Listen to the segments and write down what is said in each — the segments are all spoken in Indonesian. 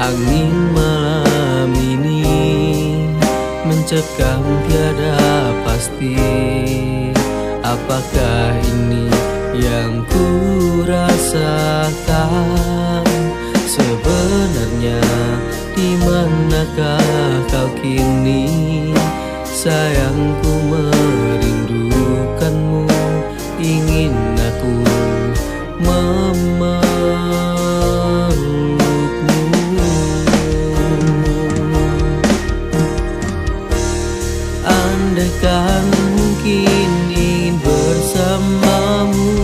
Angin malam ini mencekam tiada pasti. Apakah ini yang ku rasakan? Sebenarnya di manakah kau kini? Sayangku merindukanmu, ingin aku memelukmu. Andaikan mungkin ingin bersamamu,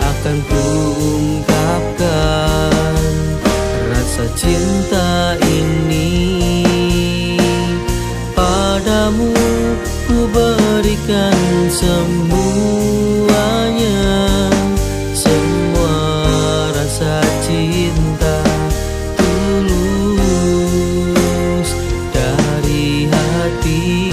akan ku ungkapkan rasa cinta ini. Padamu ku berikan semuanya, semua rasa cinta tulus dari hati.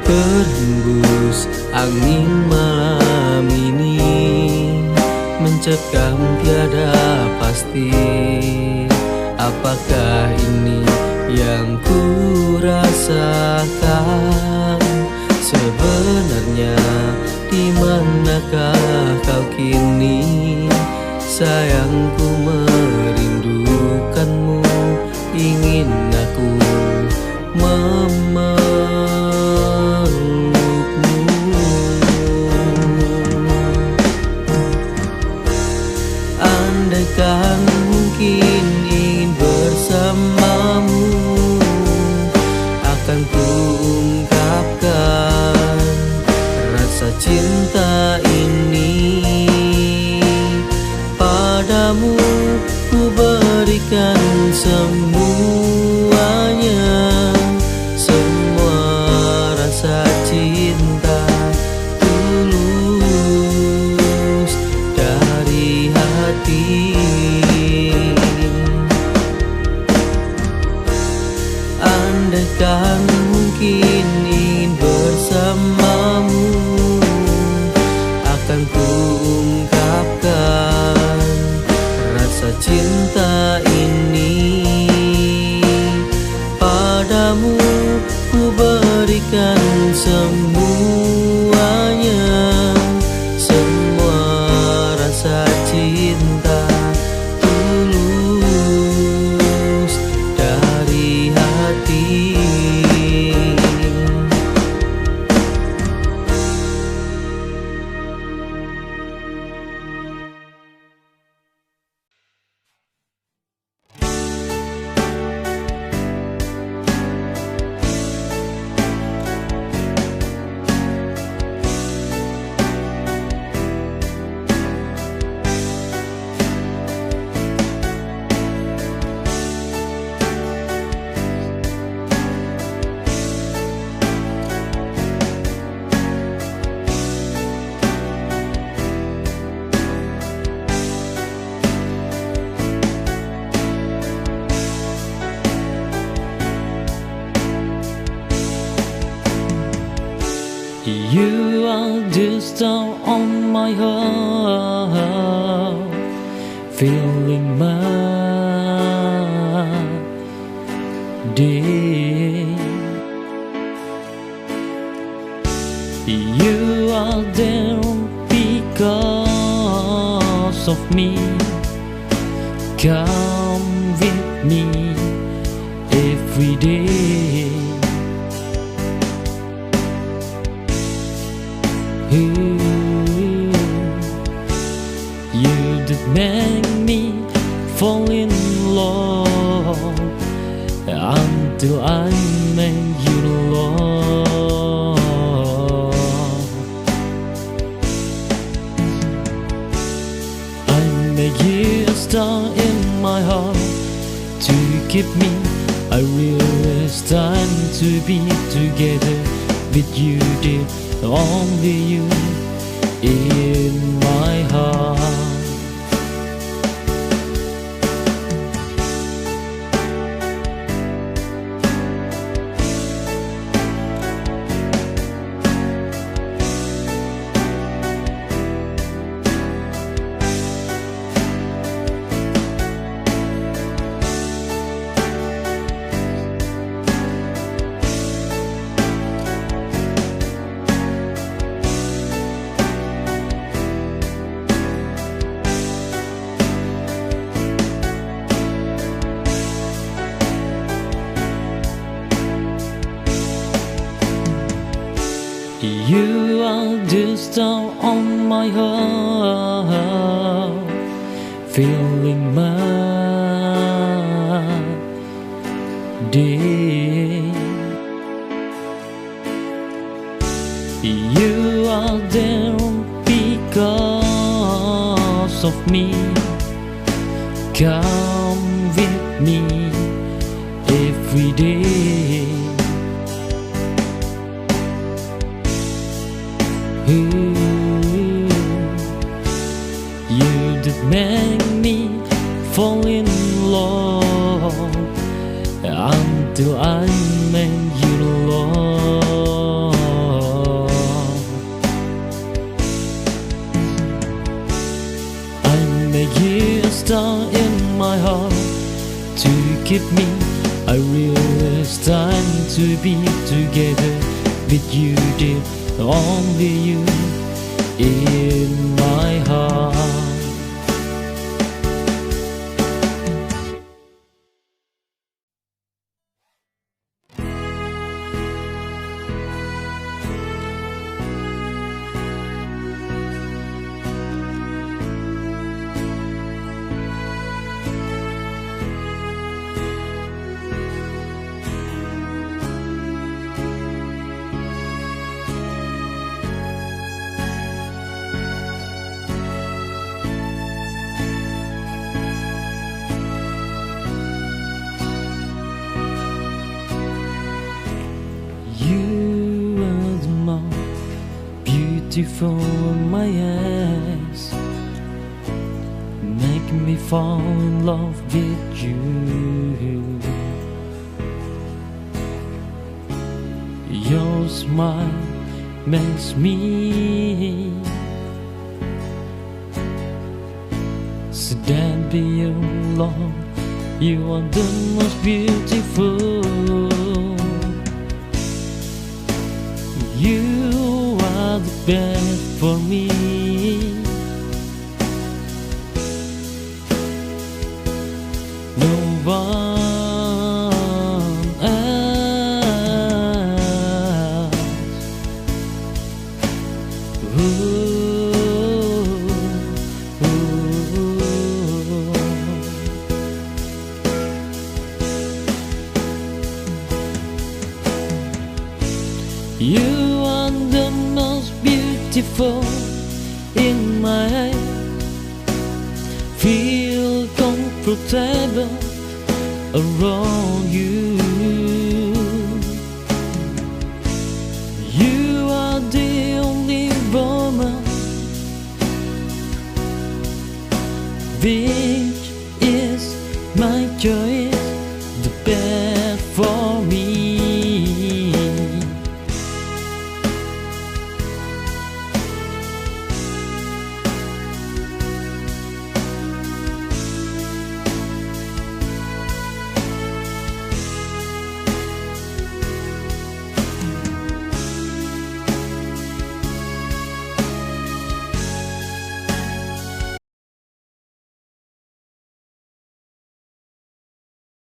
Berhembus angin malam ini mencekam tiada pasti. Apakah ini yang ku rasakan? Sebenarnya di manakah kau kini? Sayangku merindukanmu, ingin aku memelukmu. Andaikan mungkin ingin bersamamu, akan ku ungkapkan rasa cinta ini. Padamu ku berikan semuanya, semua rasa cinta tulus dari hati. Andaikan mungkin ingin bersamamu, akan ku ungkapkan rasa cinta ini. Padamu ku berikan semuanya, semua rasa cinta tulus dari hati. You are the star on my heart, filling my day. You are there because of me. Come with me every day. You that make me fall in love until I make you love. make you a star in my heart to keep me. I realize time to be together with you, dear, only you in my heart. You are the star on my heart, filling my day. You are there because of me. Come with me every day. You that make me fall in love until I make you love. I make you a star in my heart to keep me. I realize time to be together with you, dear, only you in my heart. You are the most beautiful in my eyes, make me fall in love with you. Your smile makes me stand beyond love. You are the most beautiful. You are the best for me. No one else. You are the most beautiful in my eyes. Feel comfortable around you. You are the only woman which is my joy.